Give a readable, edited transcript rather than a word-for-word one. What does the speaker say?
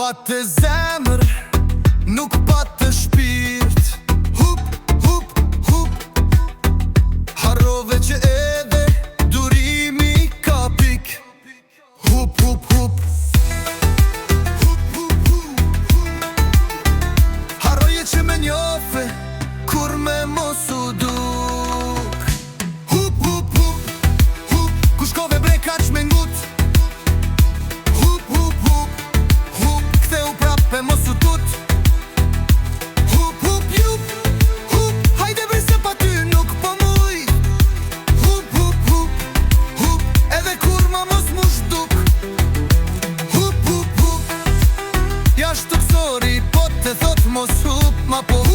patë zemër, nuk patë shpirt. Hup, hup, hup, harrove që edhe durimi ka pik. Hup, hup, hup, hup, hup, hup, hup, harroje që me njofe kur me mos u duk. Hup, hup, hup, hup, ku shkove bre kaq me ngut. Hup, hup, hup, hup, ktheu prape mos u tut. Hup, hup, jup, hup, hajde bre se pa ty nuk po muj. Hup, hup, hup, hup, edhe kur ma mos mu shduk. Hup, hup, hup, jashtu kësori po te thot mos hup ma po.